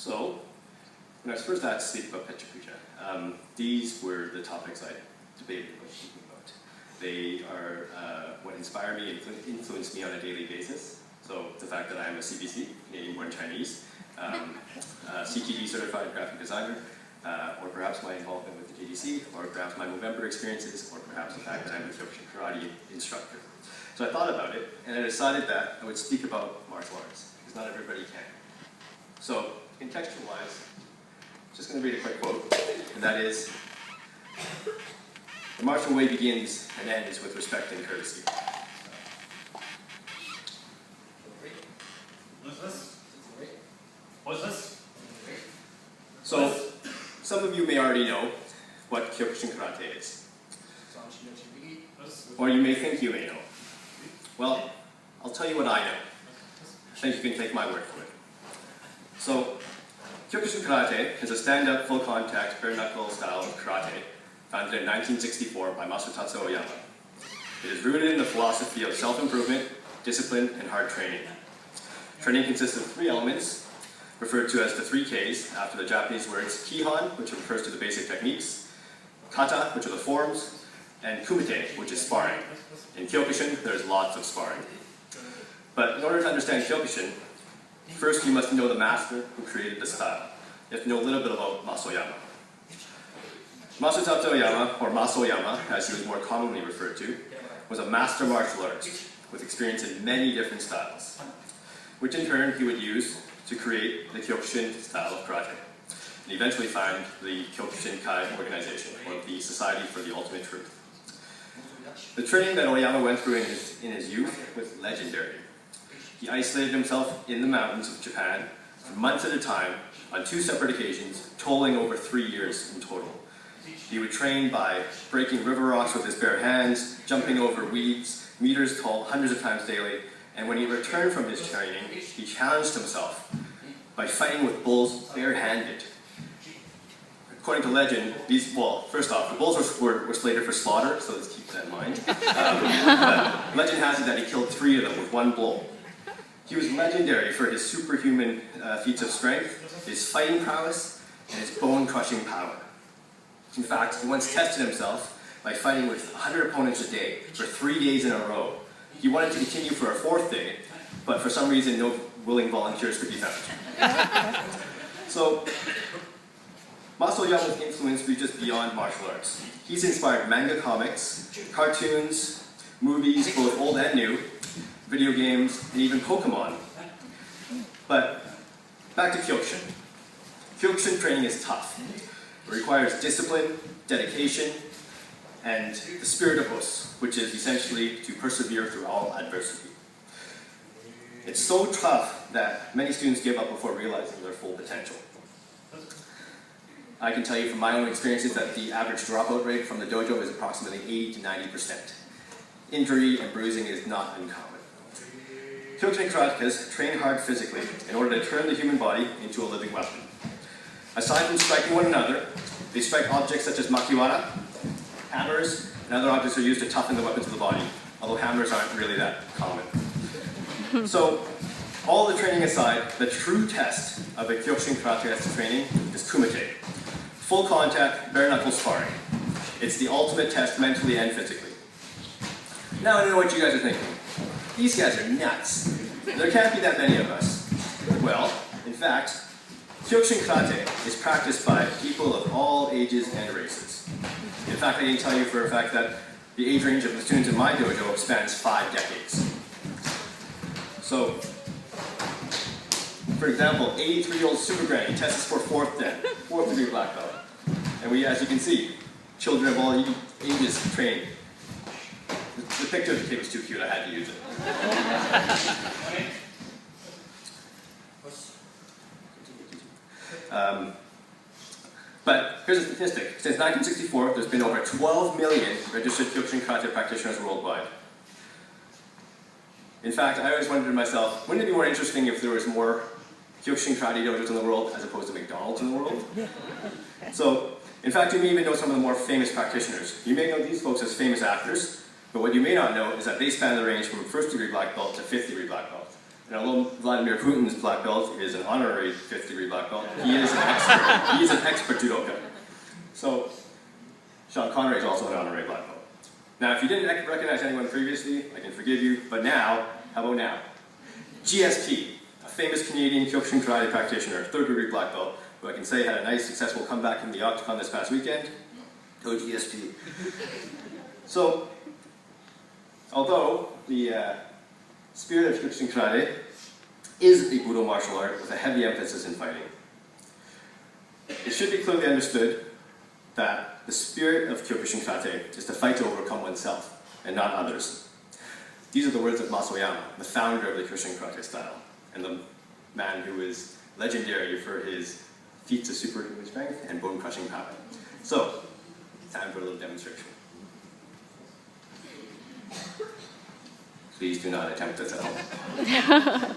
So, when I was first asked to speak about PechaKucha, these were the topics I debated about speaking about. They are what inspire me and influence me on a daily basis. So, the fact that I am a CBC, Canadian-born Chinese, CTD certified graphic designer, or perhaps my involvement with the GDC, or perhaps my Movember experiences, or perhaps the fact that I'm a Kyokushin karate instructor. So I thought about it, and I decided that I would speak about martial arts, because not everybody can. So, contextual-wise, I'm just going to read a quick quote, and that is, "The martial way begins and ends with respect and courtesy." What's this? So, some of you may already know what Kyokushin karate is. Or you may think you may know. Well, I'll tell you what I know. I think you can take my word for it. So, Kyokushin karate is a stand-up, full-contact, bare-knuckle style of karate founded in 1964 by Masatatsu Oyama. It is rooted in the philosophy of self-improvement, discipline, and hard training. Training consists of 3 elements, referred to as the 3 Ks, after the Japanese words Kihan, which refers to the basic techniques, Kata, which are the forms, and Kumite, which is sparring. In Kyokushin, there's lots of sparring. But in order to understand Kyokushin, first you must know the master who created the style. You have to know a little bit about Masoyama. Masatatsu Oyama, or Masoyama, as he was more commonly referred to, was a master martial artist with experience in many different styles, which in turn he would use to create the Kyokushin style of karate, and eventually found the Kyokushin Kai organization, or the Society for the Ultimate Truth. The training that Oyama went through in his youth was legendary. He isolated himself in the mountains of Japan for months at a time, on 2 separate occasions, totaling over 3 years in total. He would train by breaking river rocks with his bare hands, jumping over weeds, meters tall, hundreds of times daily, and when he returned from his training, he challenged himself by fighting with bulls barehanded. According to legend, first off, the bulls were slated for slaughter, so let's keep that in mind. But legend has it that he killed 3 of them with 1 blow. He was legendary for his superhuman feats of strength, his fighting prowess, and his bone-crushing power. In fact, he once tested himself by fighting with 100 opponents a day for 3 days in a row. He wanted to continue for a 4th day, but for some reason no willing volunteers could be found. So, Masoyama's influence reaches beyond martial arts. He's inspired manga comics, cartoons, movies, both old and new, video games, and even Pokemon. But back to Kyokushin. Kyokushin training is tough. It requires discipline, dedication, and the spirit of us, which is essentially to persevere through all adversity. It's so tough that many students give up before realizing their full potential. I can tell you from my own experiences that the average dropout rate from the dojo is approximately 80 to 90%. Injury and bruising is not uncommon. Kyokushin karatekas train hard physically in order to turn the human body into a living weapon. Aside from striking one another, they strike objects such as makiwara, hammers, and other objects are used to toughen the weapons of the body, although hammers aren't really that common. So, all the training aside, the true test of a Kyokushin karate training is kumite. Full contact, bare-knuckle sparring. It's the ultimate test mentally and physically. Now I know what you guys are thinking. These guys are nuts. There can't be that many of us. Well, in fact, Kyokushin karate is practiced by people of all ages and races. In fact, I can tell you for a fact that the age range of the students in my dojo spans 5 decades. So, for example, 83-year-old Super Granny tests for 4th degree black belt. And we, as you can see, children of all ages train. The picture of the kid was too cute, I had to use it. But here's a statistic. Since 1964, there's been over 12 million registered Kyokushin karate practitioners worldwide. In fact, I always wondered to myself, wouldn't it be more interesting if there was more Kyokushin karate dojos in the world as opposed to McDonald's in the world? So, in fact, you may even know some of the more famous practitioners. You may know these folks as famous actors, but what you may not know is that they span the range from 1st degree black belt to 5th degree black belt. And although Vladimir Putin's black belt is an honorary 5th degree black belt, he is an expert. He is an expert judoka. So Sean Connery is also an honorary black belt. Now, if you didn't recognize anyone previously, I can forgive you, but now, how about now? GSP, a famous Canadian Kyokushin karate practitioner, 3rd degree black belt, who I can say had a nice, successful comeback in the octagon this past weekend. Go GSP. So, although the spirit of Kyokushin karate is a Budo martial art with a heavy emphasis in fighting, it should be clearly understood that the spirit of Kyokushin karate is to fight to overcome oneself and not others. These are the words of Masoyama, the founder of the Kyokushin karate style, and the man who is legendary for his feats of superhuman strength and bone-crushing power. So, time for a little demonstration. Please do not attempt this at home.